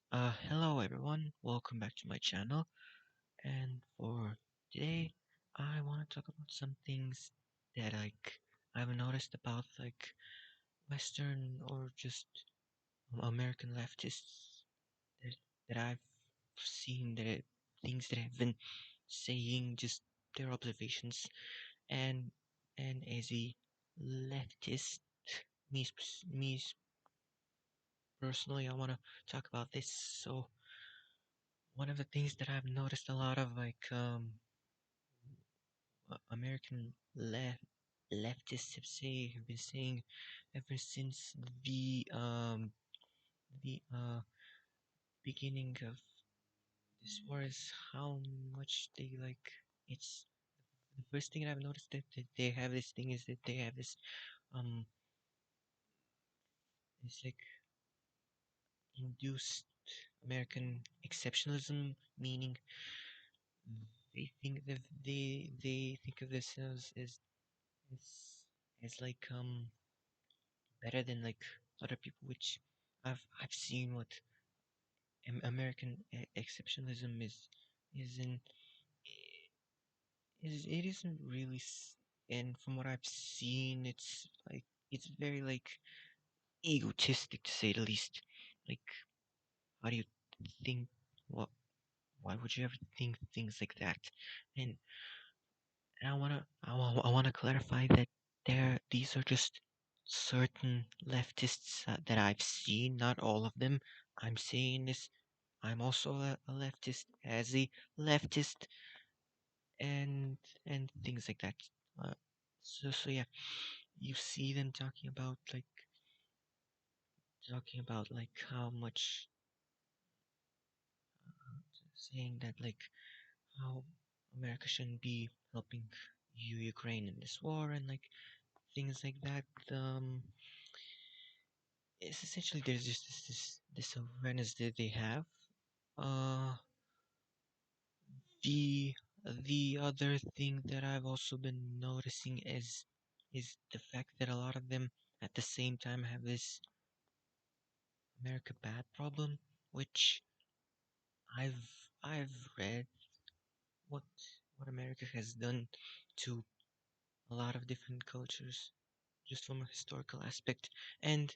Hello everyone, welcome back to my channel. And for today, I want to talk about some things that I've noticed about Western or just American leftists that, that I've seen things that have been saying, just their observations. And and as a leftist, me personally, I want to talk about this. So one of the things that I've noticed a lot of American leftists have been saying ever since the beginning of this war is how much they it's the first thing I've noticed that they have this thing is that they have this um it's like induced American exceptionalism, meaning they think of themselves as as better than other people, which I've seen what American exceptionalism is in is it isn't really and from what I've seen it's very egotistic to say the least. Like, how do you think what why would you ever think things like that? And I wanna clarify that these are just certain leftists that I've seen, not all of them. I'm saying this. I'm also a leftist, as a leftist, and and things like that. Uh, so yeah, you see them talking about how much saying that how America shouldn't be helping Ukraine in this war and things like that. It's essentially there's just this awareness that they have. Uh, the the other thing that I've also been noticing is the fact that a lot of them at the same time have this America bad problem, which I've read what what America has done to a lot of different cultures just from a historical aspect, and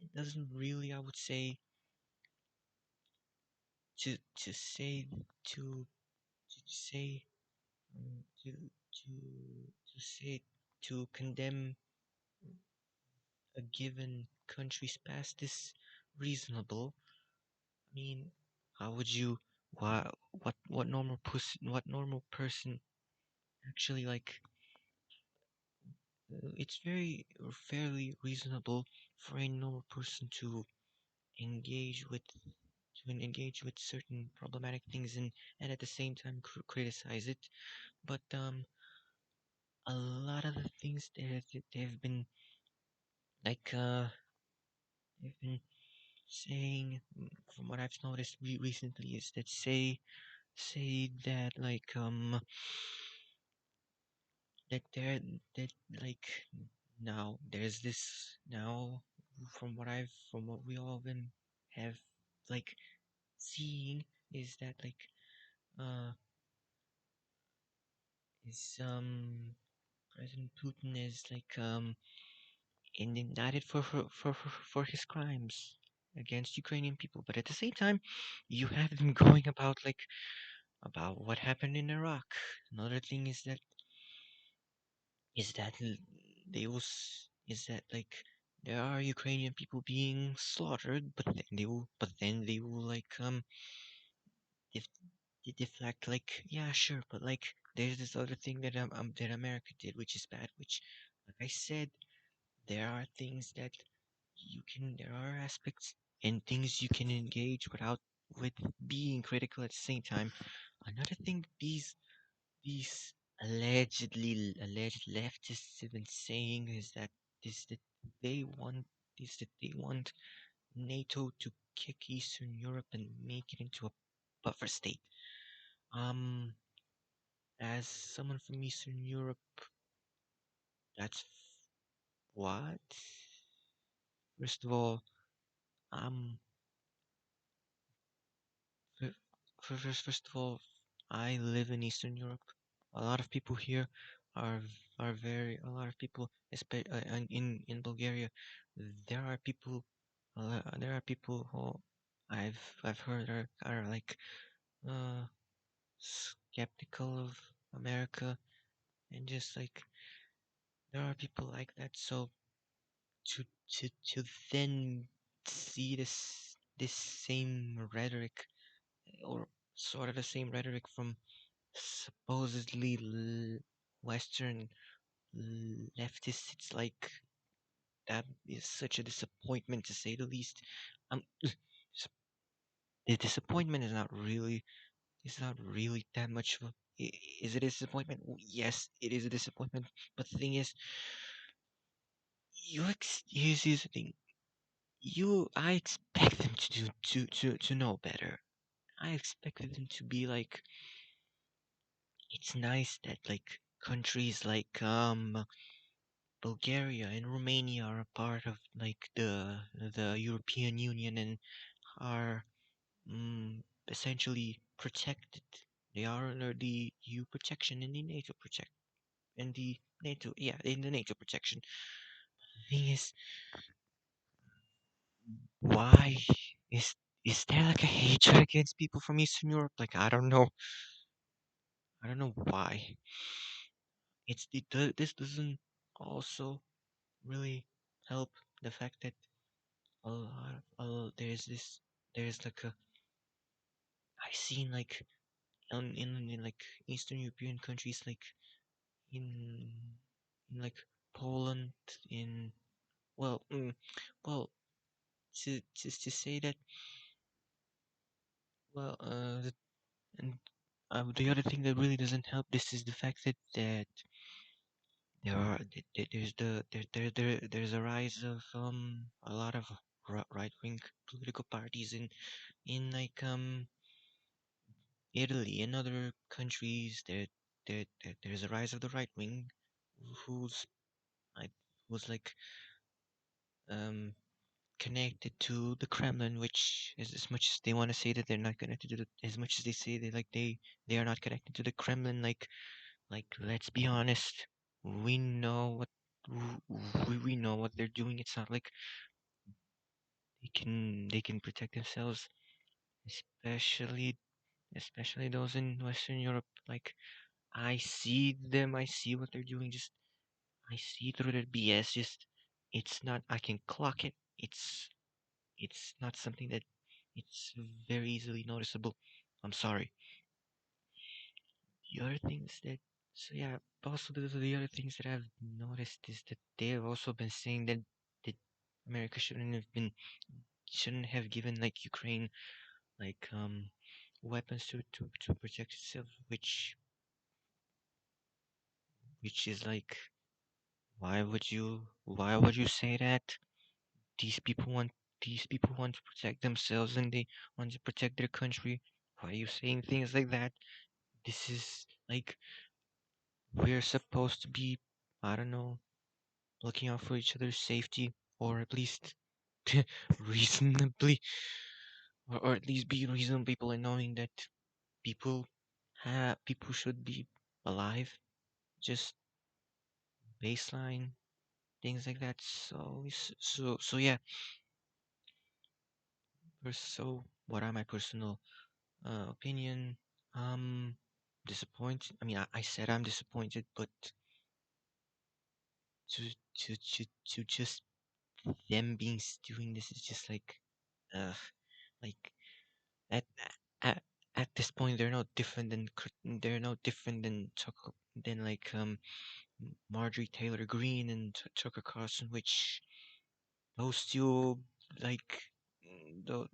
it doesn't really, I would say, to say to to say to to say to condemn a given country's past is reasonable. I mean, how would you why what normal person actually it's very fairly reasonable for a normal person to engage with engage with certain problematic things and at the same time criticize it. But a lot of the things they've been like uh they've been saying, from what I've noticed recently, is that say that that there that like now there's this now from what we all been have like seeing is that uh is President Putin is indicted for his crimes against Ukrainian people, but at the same time you have them going about what happened in Iraq. Another thing is that l- they will is that there are Ukrainian people being slaughtered, but then they will def, deflect yeah, sure, but there's this other thing that America did which is bad, which like I said, there are things that there are aspects and things you can engage without with being critical at the same time. Another thing these alleged leftists have been saying is that they want that they want NATO to kick Eastern Europe and make it into a buffer state. Um, as someone from Eastern Europe, that's what. First of all, Um, fir- first of all, I live in Eastern Europe. A lot of people here are a lot of people, in Bulgaria, there are people, there are people who I've heard are like uh skeptical of America, and just like there are people like that. So to to then see this same rhetoric, or sort of the same rhetoric from supposedly Western leftists, it's like that is such a disappointment, to say the least. Um, the disappointment is not really, it's not really that much of a, is it a disappointment? Yes, it is a disappointment. But the thing is, here's the thing. I expect them to do to know better. I expected them to be like, it's nice that like countries like Bulgaria and Romania are a part of like the European Union, and are essentially protected. They are under the EU protection and the NATO protect and the NATO, yeah, in the NATO protection. The thing is, why is is there like a hatred against people from Eastern Europe? Like, I don't know why. This doesn't also really help the fact that there's like a, I seen like in like Eastern European countries, like in in like Poland, in, well, well, to say that, well, and the other thing that really doesn't help this is the fact that there are there's there's a rise of a lot of right wing political parties in like Italy and other countries. There's a rise of the right wing, who's I who's like um connected to the Kremlin, which is, as much as they want to say that they're not connected to as much as they say they are not connected to the Kremlin. Like, let's be honest, we know what we know what they're doing. It's not like they can protect themselves, especially those in Western Europe. Like, I see them, I see what they're doing. Just, I see through their BS. Just, it's not. I can clock it. It's not something that it's very easily noticeable. I'm sorry. The other things that, so yeah, also the other things that I've noticed is that they have also been saying that America shouldn't have given like Ukraine like weapons to protect itself, which is like, why would you say that? These people want these people want to protect themselves, and they want to protect their country. Why are you saying things like that? This is like, we're supposed to be, I don't know, looking out for each other's safety, or at least reasonably, or at least be reasonable people, and knowing that people people should be alive. Just baseline things like that. So yeah. So what are my personal opinion? Um, disappointed. I mean, I said I'm disappointed, but to to just them being doing this is just uh like, at at at this point they're no different than they're no different than like Marjorie Taylor Greene and Tucker Carlson, which those two, like, those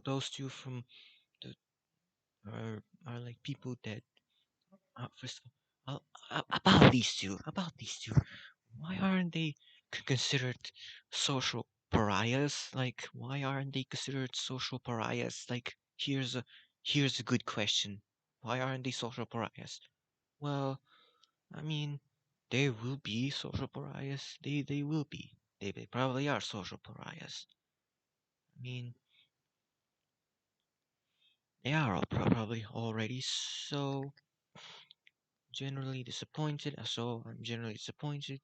those two from the are like people that, first of all, about these two, why aren't they considered social pariahs? Like, why aren't they considered social pariahs? Like, here's a good question. Why aren't they social pariahs? Well, I mean, they will be social pariahs. They will be. They probably are social pariahs. I mean, they are all probably already so generally disappointed. So I'm generally disappointed.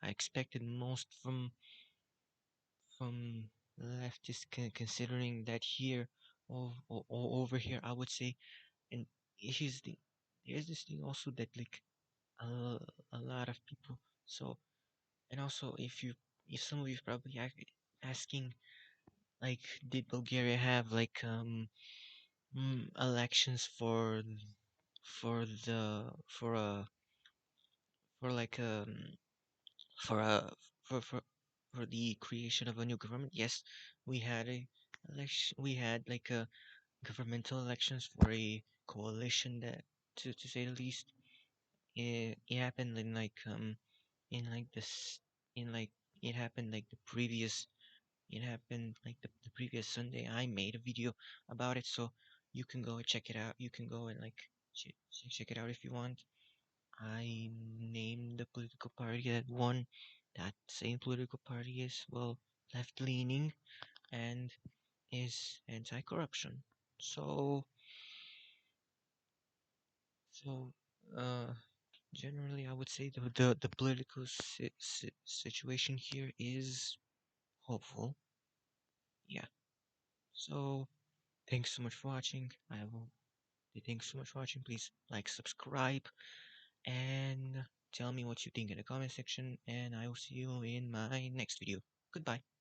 I expected most from leftists, considering that here, over here, I would say, and here's the there's this thing also that like a, a lot of people. So, and also if some of you probably asking, like, did Bulgaria have like elections for a for like for a for for for the creation of a new government? Yes, we had a election. We had like a governmental elections for a coalition that, to say the least, it happened in like this in like it happened like the previous it happened like the previous Sunday. I made a video about it, so you can go and check it out. You can go and like check it out if you want. I named the political party that won. That same political party is, well, left leaning and is anti-corruption. So so uh generally I would say the political situation here is hopeful. Yeah. So thanks so much for watching. I will thanks so much for watching. Please like, subscribe, and tell me what you think in the comment section, and I will see you in my next video. Goodbye.